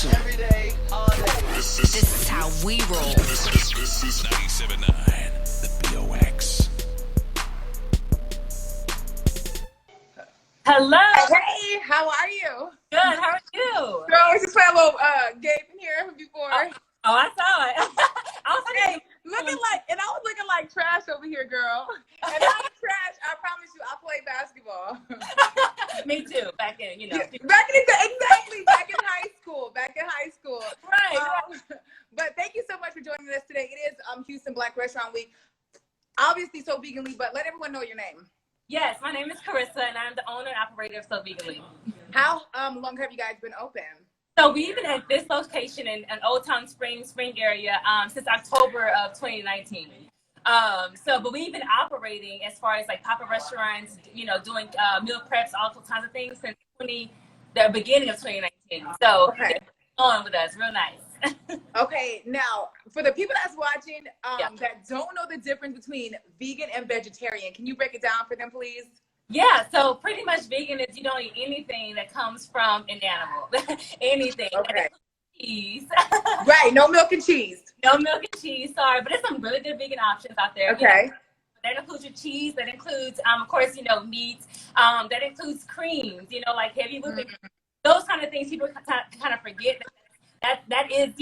Every day, all day. This is how we roll. This is 97.9, the BOX. Hello. Hey, how are you? Good. How are you? Girl, we just played a little game in here before. Oh, I saw it. I was Hey, I was looking like trash over here, girl. And I'm trash. I promise you, I play basketball. Me too. Back in, Back in high school. Right. But thank you so much for joining us today. It is Houston Black Restaurant Week. Obviously, So Veganly, but let everyone know your name. Yes, my name is Carissa, and I'm the owner and operator of So Veganly. How long have you guys been open? So we've been at this location in Old Town Spring area since October of 2019. But we've been operating as far as like pop-up restaurants, doing meal preps, all kinds of things since the beginning of 2019. So okay. On with us, real nice. Okay, now for the people that's watching that don't know the difference between vegan and vegetarian, can you break it down for them, please? Yeah, so pretty much vegan is you don't eat anything that comes from an animal. Anything. Okay. Cheese. Right, no milk and cheese. No milk and cheese, sorry, but there's some really good vegan options out there. Okay. That includes your cheese, that includes, of course, meat, that includes creams, like heavy whipping. Those kind of things people kind of forget that is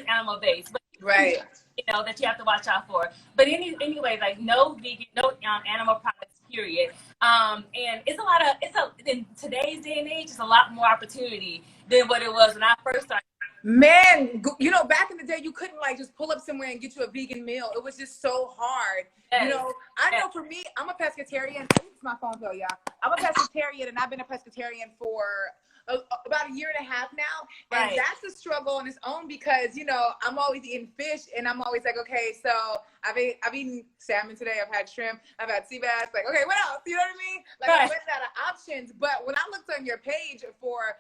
animal based. But, right. That you have to watch out for. But anyway, like no vegan, no animal products, period. And in today's day and age, it's a lot more opportunity than what it was when I first started. Man, back in the day, you couldn't just pull up somewhere and get you a vegan meal. It was just so hard. Yes. I know for me, I'm a pescatarian. It's my phone bill, y'all. I'm a pescatarian, and I've been a pescatarian for about a year and a half now. And right. That's a struggle on its own because, I'm always eating fish and I'm always like, okay, so I've eaten salmon today. I've had shrimp. I've had sea bass. Like, okay, what else? You know what I mean? Like, right. I went out of options. But when I looked on your page for,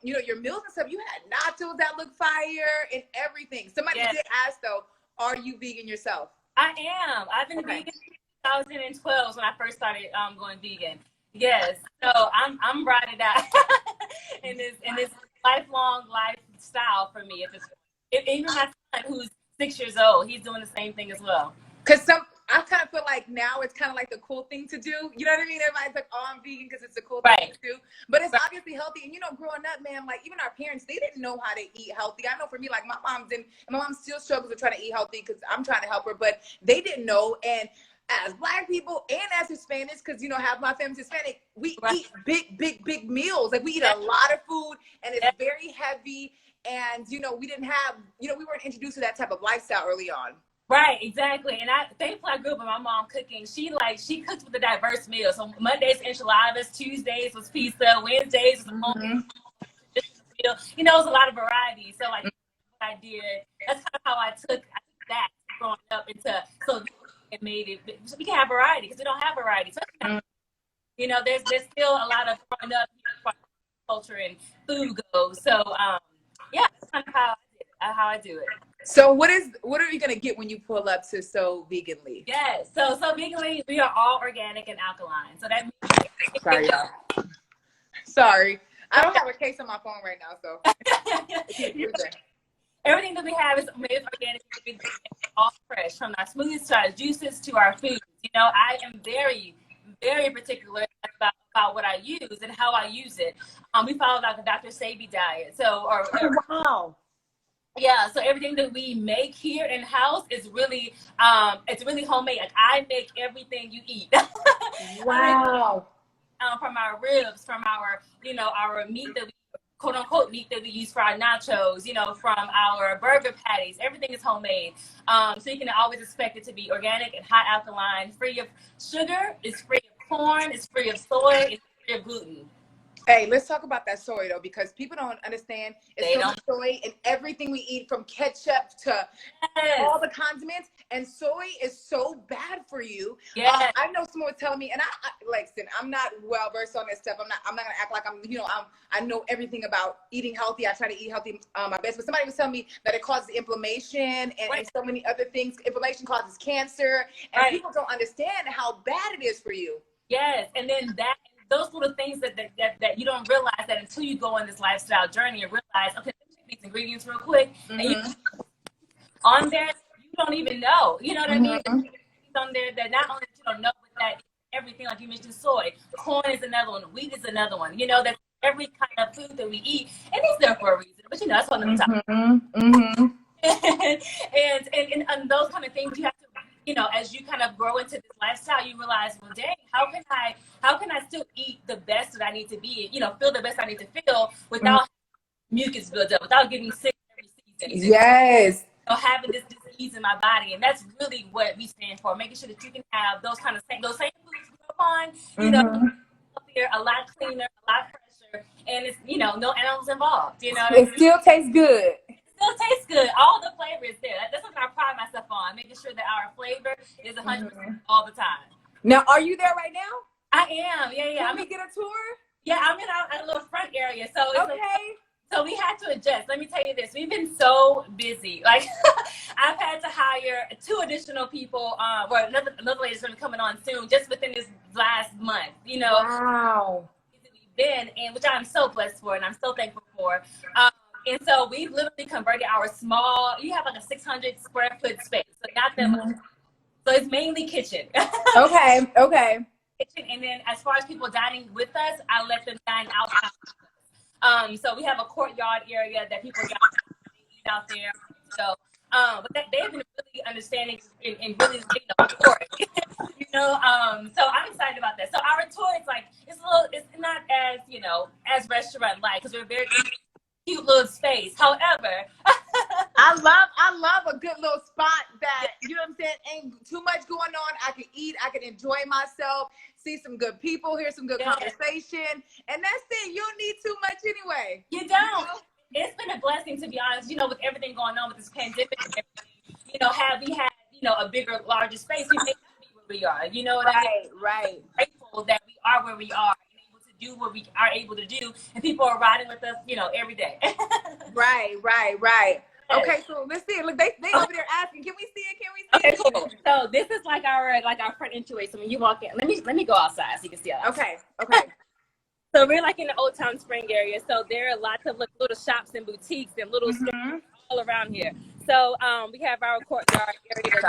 your meals and stuff, you had nachos that look fire and everything. Somebody did ask though, are you vegan yourself? I am. I've been vegan since 2012 when I first started going vegan. Yes, so I'm riding out in this lifelong lifestyle for me. Even my son, who's 6 years old, he's doing the same thing as well. Because I kind of feel like now it's kind of like the cool thing to do. You know what I mean? Everybody's like, oh, I'm vegan because it's a cool thing to do. But it's obviously healthy. And, growing up, man, like even our parents, they didn't know how to eat healthy. I know for me, like my mom didn't. And my mom still struggles with trying to eat healthy because I'm trying to help her. But they didn't know. And as Black people and as Hispanics, because, half my family's Hispanic, we eat big meals. Like we eat a lot of food and it's very heavy. And, we didn't have, we weren't introduced to that type of lifestyle early on. Right, exactly. And thankfully I grew up with my mom cooking. She cooks with a diverse meal. So Mondays enchiladas, Tuesdays was pizza, Wednesdays was meal. It was a lot of variety. So what I did, that's kind of how I took that growing up and made it. So we can have variety because we don't have variety. So, there's still a lot of growing up culture and food goes. So that's kind of how I do it. So what are you gonna get when you pull up to So Veganly? Yes, so Veganly, we are all organic and alkaline. So that means sorry, y'all. Sorry, I don't have a case on my phone right now, so everything that we have is made organic, all fresh, from our smoothies to our juices to our foods. I am very, very particular about what I use and how I use it. We follow the Dr. Sebi diet. Wow. Yeah, so everything that we make here in house is really, it's really homemade. Like I make everything you eat. Wow. From our ribs, from our, our meat that we, quote unquote, meat that we use for our nachos, from our burger patties, everything is homemade. So you can always expect it to be organic and high alkaline, free of sugar, it's free of corn, it's free of soy, it's free of gluten. Hey, let's talk about that soy though, because people don't understand. It's so much soy in everything we eat, from ketchup to all the condiments. And soy is so bad for you. Yes. I know someone was telling me, and I listen, I'm not well versed on this stuff. I'm not gonna act like I know everything about eating healthy. I try to eat healthy my best. But somebody was telling me that it causes inflammation and so many other things. Inflammation causes cancer, and people don't understand how bad it is for you. Yes, and then those little things that you don't realize that until you go on this lifestyle journey and realize, okay, let me ingredients real quick, and you on there, you don't even know. You know what I mean? There's on there that not only you don't know, but that everything, like you mentioned, soy, corn is another one, wheat is another one. You know, that every kind of food that we eat, and it's there for a reason. But you know, that's on the top. And those kind of things you have to, you know, as you kind of grow into this lifestyle, you realize, well, dang, how can I still eat the best that I need to be, you know, feel the best I need to feel without mucus build up, without getting sick every season. Yes. You know, having this disease in my body, and that's really what we stand for, making sure that you can have those same foods you grow on, you know, healthier, a lot cleaner, a lot fresher, and it's, you know, no animals involved. You know, it still tastes good. Still tastes good. All the flavor is there. That's what I pride myself on, making sure that our flavor is 100% all the time. Now, are you there right now? I am. Yeah. Can we get a tour? Yeah, I'm in a little front area. So it's okay. So we had to adjust. Let me tell you this. We've been so busy. Like, I've had to hire 2 additional people. Another lady's going to be coming on soon, just within this last month. You know. Wow. We've been, and which I'm so blessed for, and I'm so thankful for. And so we've literally converted our small. You have like a 600 square foot space, so not that much. So it's mainly kitchen. Okay. Kitchen, and then as far as people dining with us, I let them dine outside. So we have a courtyard area that people eat out there. So, but they've been really understanding and really getting a tour. You know, so I'm excited about that. So our tour is like, it's not as, you know, as restaurant-like, because we're very cute little space. However, I love a good little spot that, you know what I'm saying, ain't too much going on. I can eat, I can enjoy myself, see some good people, hear some good conversation, and that's it. You don't need too much anyway. You don't. It's been a blessing, to be honest, you know, with everything going on with this pandemic and everything. You know, had we had, you know, a bigger, larger space, we may not be where we are. You know what I mean? Right. Grateful that we are where we are and able to do what we are able to do, and people are riding with us, you know, every day. Right. Okay, so let's see it. Look, they over there asking, can we see it? Okay, cool. So this is like our front entryway. So when you walk in, let me go outside so you can see it. Okay. So we're like in the Old Town Spring area. So there are lots of little shops and boutiques and little stores all around here. So we have our courtyard area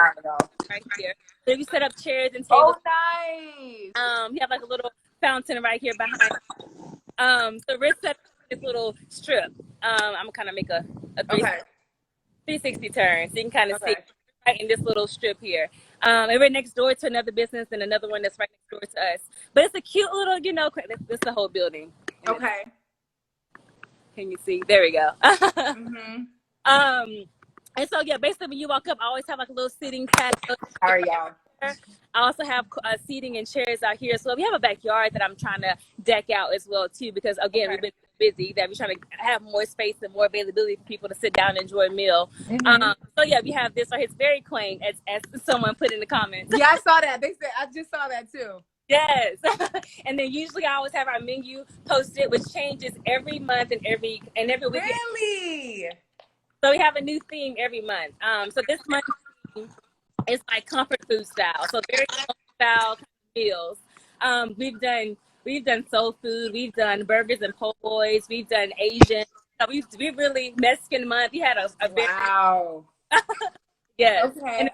right here. So you set up chairs and tables. Oh, nice. We have like a little fountain right here behind. So we're set up this little strip. I'm gonna kind of make a 360 turn, so you can kind of see right in this little strip here. And we're next door to another business and another one that's right next door to us. But it's a cute little, you know, this is the whole building. Okay. Can you see? There we go. And so, yeah, basically when you walk up, I always have like a little sitting patio. Sorry, y'all. I also have seating and chairs out here. So we have a backyard that I'm trying to deck out as well, too, because, again, we've been busy, that we're trying to have more space and more availability for people to sit down and enjoy a meal. So, yeah, we have this. So it's very quaint, as someone put in the comments. Yeah, I saw that. I just saw that, too. Yes. And then usually I always have our menu posted, which changes every month and every week. Really? So we have a new theme every month. So this month is like comfort food style. So very comfort style meals. We've done soul food. We've done burgers and po' boys. We've done Asian. So we really Mexican month. We had a wow. Yes. Okay. And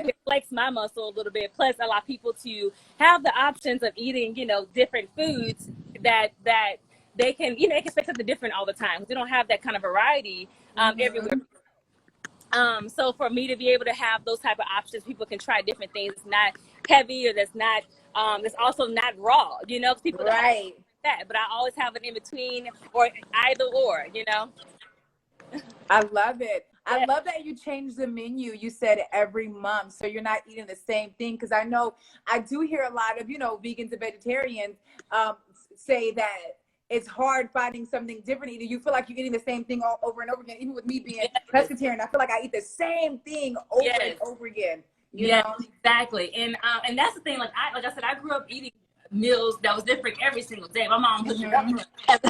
it flex my muscle a little bit. Plus, allow people to have the options of eating, you know, different foods that they can, you know, they can expect something different all the time. We don't have that kind of variety everywhere. So for me to be able to have those type of options, people can try different things. It's not heavy, or that's also not raw, you know, people don't have that, but I always have an in between, or either or, you know. I love it. I love that you change the menu. You said every month, so you're not eating the same thing. Because I know I do hear a lot of, you know, vegans and vegetarians say that it's hard finding something different. Either you feel like you're eating the same thing all over and over again. Even with me being pescatarian, I feel like I eat the same thing over and over again. You know? Exactly. And that's the thing. Like I said, I grew up eating meals that was different every single day. My mom cooked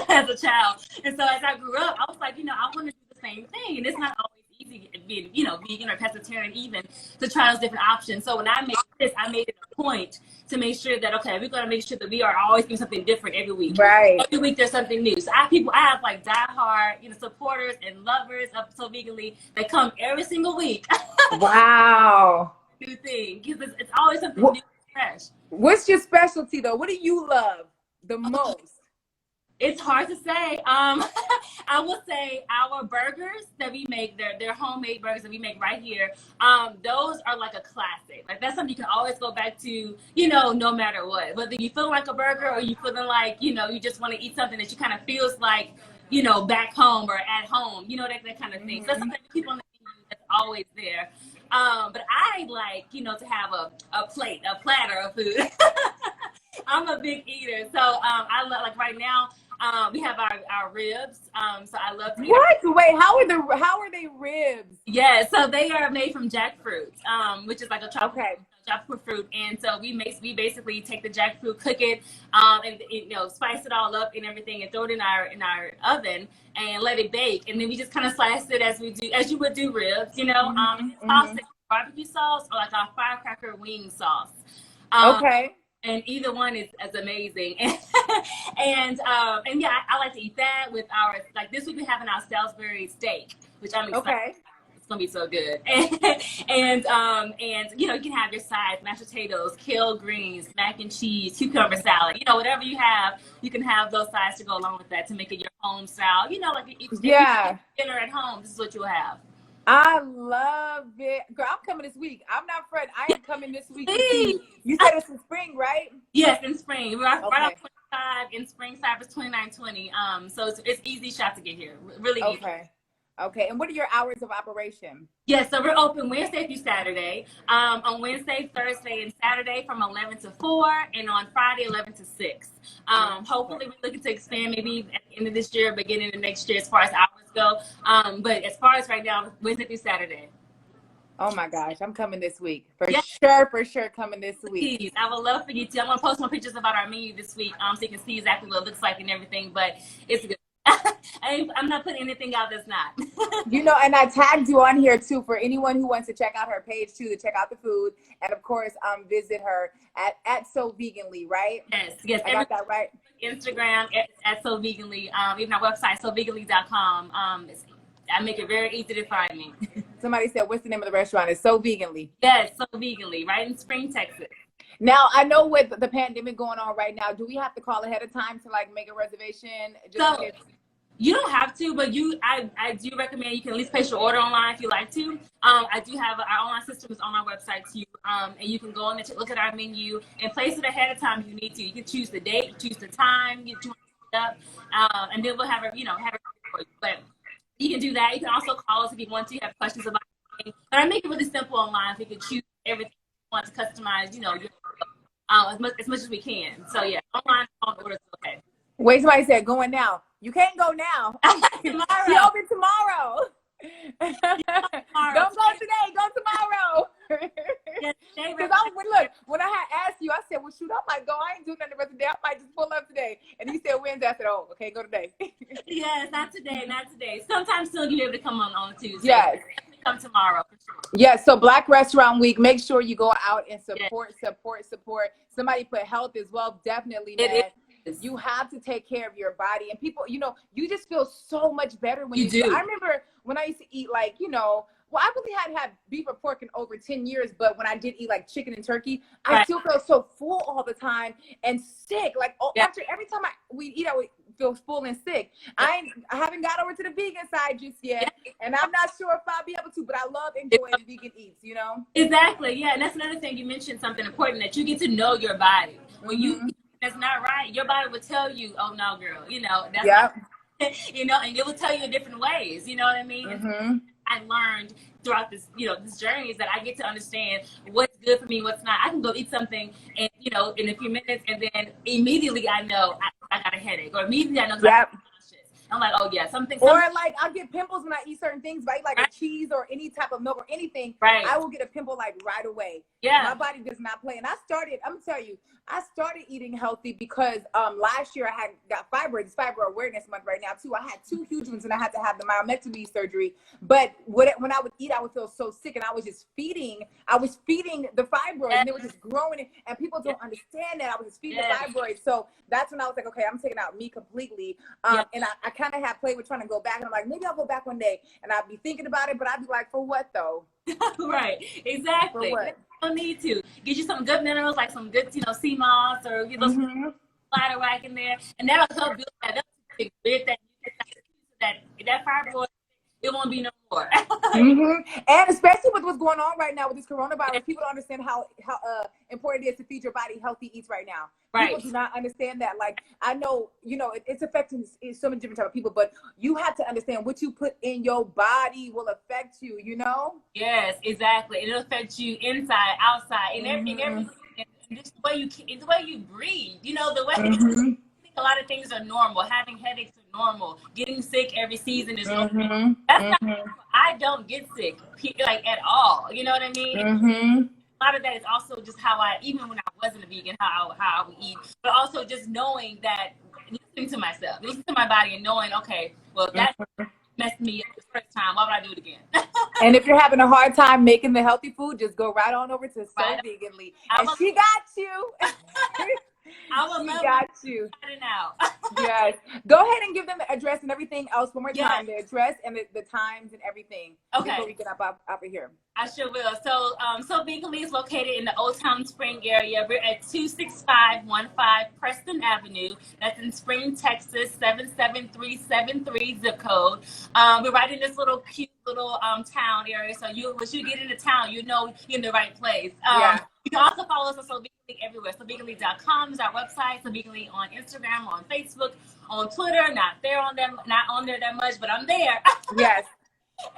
as a child, and so as I grew up, I was like, you know, I want to do the same thing, and it's not always easy being, you know, vegan or pescatarian even, to try those different options. So when I made this, I made it a point to make sure that, okay, we're going to make sure that we are always doing something different every week. Right. Every week there's something new. So I have like diehard, you know, supporters and lovers of So Veganly that come every single week. Wow. New thing, because it's always something new and fresh. What's your specialty though? What do you love the most? It's hard to say. I will say our burgers that we make, they're homemade burgers that we make right here. Those are like a classic. Like that's something you can always go back to, you know, no matter what. Whether you feeling like a burger or you feeling like, you know, you just want to eat something that you kind of feels like, you know, back home or at home, you know, that kind of thing. So that's something that people on the menu that's always there. But I like, you know, to have a platter of food. I'm a big eater. So I love, like right now, we have our ribs. So I love to eat. What? Wait, how are they ribs? Yeah, so they are made from jackfruit, which is like a tropical jackfruit fruit. And so we basically take the jackfruit, cook it, and you know, spice it all up and everything, and throw it in our oven and let it bake. And then we just kind of slice it as you would do ribs, you know. Sauce, barbecue sauce or like our firecracker wing sauce. Okay. And either one is amazing. and yeah, I like to eat that with our, like this week we're having our Salisbury steak, which I'm excited. Okay. It's gonna be so good. And you know, you can have your sides, mashed potatoes, kale greens, mac and cheese, cucumber salad, you know, whatever you have, you can have those sides to go along with that to make it your home style. You know, like if you eat dinner at home, this is what you'll have. I love it. Girl, I'm coming this week. I'm not afraid. I am coming this week. You said it's in spring, right? Yes, in spring. We're right off 25 in spring, Cypress 2920. So it's easy shot to get here. Really easy. Okay. And what are your hours of operation? Yes, so we're open Wednesday through Saturday. On Wednesday, Thursday, and Saturday from 11 to 4, and on Friday 11 to 6. Hopefully, we're looking to expand maybe at the end of this year, beginning of next year, as far as hours go. But as far as right now, Wednesday through Saturday. Oh my gosh, I'm coming this week for sure. Coming this week. Please, I would love for you to. I'm gonna post more pictures about our menu this week, so you can see exactly what it looks like and everything. But it's good. I'm not putting anything out that's not. You know, and I tagged you on here too for anyone who wants to check out her page too, to check out the food, and of course, visit her at So Veganly, right? Yes. I got that right. Instagram at So Veganly. Even our website, soveganly.com. I make it very easy to find me. Somebody said, "What's the name of the restaurant?" It's So Veganly. Yes, So Veganly, right in Spring, Texas. Now, I know with the pandemic going on right now, do we have to call ahead of time to like make a reservation? You don't have to, but I do recommend you can at least place your order online if you like to. I do have our online system is on our website too, and you can go on and look at our menu and place it ahead of time if you need to. You can choose the date, choose the time, you want to up, and then we'll have it for you. But you can do that. You can also call us if you want to have questions about anything. But I make it really simple online, so you can choose everything you want to customize, you know, as much as we can. So yeah, online orders okay. Wait, somebody said going now. You can't go now. Tomorrow. She open tomorrow. Don't go today. Go tomorrow. Because look, when I had asked you, I said, well, shoot, I might go. I ain't doing nothing the rest of the day. I might just pull up today. And he said Wednesday. I said, oh, okay, go today. Yes, not today. Sometime soon you'll be able to come on Tuesday. Yes. Come tomorrow for sure. Yes, so Black Restaurant Week, make sure you go out and support. Somebody put health as well. Definitely, man. You have to take care of your body, and people, you know, you just feel so much better when you do. I remember when I used to eat, like, you know, well, I really hadn't had beef or pork in over 10 years, but when I did eat like chicken and turkey, I still felt so full all the time and sick. Like after every time we eat, I would feel full and sick. I haven't got over to the vegan side just yet, and I'm not sure if I'll be able to, but I love enjoying vegan eats, you know? Exactly, yeah, and that's another thing. You mentioned something important, that you get to know your body. When you that's not right, your body will tell you, oh no, girl, you know, that's not, you know, and it will tell you in different ways, you know what I mean? And I learned throughout this, you know, this journey is that I get to understand what's good for me, what's not. I can go eat something and, you know, in a few minutes, and then immediately I know I got a headache, or immediately I know I'm like, oh yeah, something. Or like I'll get pimples when I eat certain things. If I eat like a cheese or any type of milk or anything, I will get a pimple like right away. Yeah. My body does not play. And I'm gonna tell you, I started eating healthy because last year I got fibroids. It's Fibroid Awareness Month right now too. I had 2 huge ones and I had to have the myomectomy surgery. But when I would eat, I would feel so sick, and I was feeding the fibroids, and they were just growing. And people don't understand that I was just feeding the fibroids. So that's when I was like, okay, I'm taking out me completely. And I kind of had played with trying to go back, and I'm like, maybe I'll go back one day. And I'd be thinking about it, but I'd be like, for what though? Right, exactly. For what? You don't need to. Get you some good minerals, like some good, sea moss, or get those bladder rack in there, and that'll help build that up. That fibroid, it won't be no more. And especially with what's going on right now with this coronavirus, people don't understand how important it is to feed your body healthy eats right now. Right. People do not understand that. Like, I know, it's affecting so many different type of people, but you have to understand what you put in your body will affect you, Yes, exactly. It'll affect you inside, outside, and everything. And just the way you breathe. The way a lot of things are normal. Having headaches are normal. Getting sick every season is normal. That's not normal. I don't get sick, like, at all. You know what I mean? A lot of that is also just how even when I wasn't a vegan, how I would eat, but also just knowing that, listening to myself, listening to my body, and knowing, okay, well, that messed me up the first time. Why would I do it again? And if you're having a hard time making the healthy food, just go right on over to So Veganly, and she got you. She got you. Yes. Go ahead and give them the address and everything else one more time. The address and the times and everything. Okay. Before we get up of here. I sure will. So Veganly is located in the Old Town Spring area. We're at 26515 Preston Avenue. That's in Spring, Texas, 77373 zip code. We're right in this little cute little town area. So once you get into town, you're in the right place. You can also follow us on So Veganly everywhere. SoVeganly.com is our website. So Veganly on Instagram, on Facebook, on Twitter. Not on there that much, but I'm there. Yes.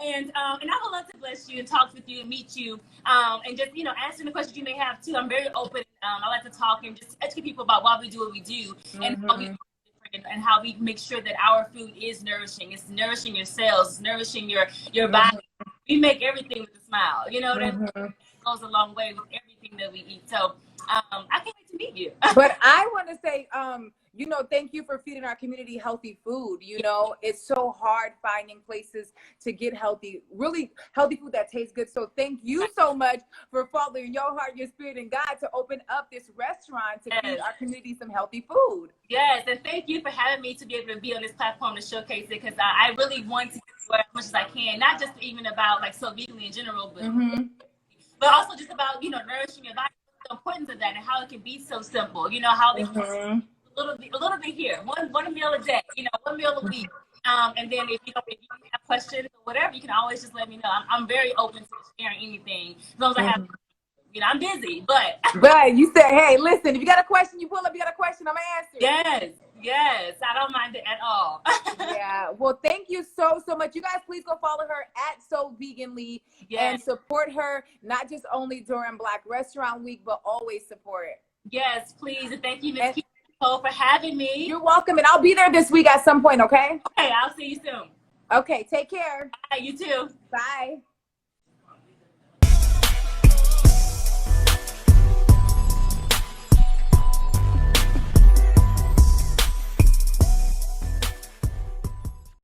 And I would love to bless you and talk with you and meet you, and just answering the questions you may have too. I'm very open. I like to talk and just educate people about why we do what we do and how we make sure that our food is nourishing. It's nourishing your cells. It's nourishing your body. We make everything with a smile. You know what I mean? It goes a long way with everything that we eat. So I can't wait to meet you. But I want to say, thank you for feeding our community healthy food. It's so hard finding places to get really healthy food that tastes good. So thank you so much for following your heart, your spirit, and God to open up this restaurant to feed our community some healthy food. Yes, and thank you for having me to be able to be on this platform to showcase it, because I really want to get as much as I can, not just even about like So Veganly in general, but also just about nourishing your body, the importance of that, and how it can be so simple. How they a little bit here, one meal a day, 1 meal a week. And then if you have questions or whatever, you can always just let me know. I'm very open to sharing anything as long as I have. I'm busy, but you said, hey, listen, if you got a question, you pull up. You got a question, I'm gonna answer. Yes, I don't mind it at all. Yeah. Well, thank you so much. You guys, please go follow her at So Veganly and support her, not just only during Black Restaurant Week, but always support it. Yes, please, and thank you, Ms. Nicole, for having me. You're welcome, and I'll be there this week at some point. Okay. Okay, I'll see you soon. Okay. Take care. Bye. You too. Bye.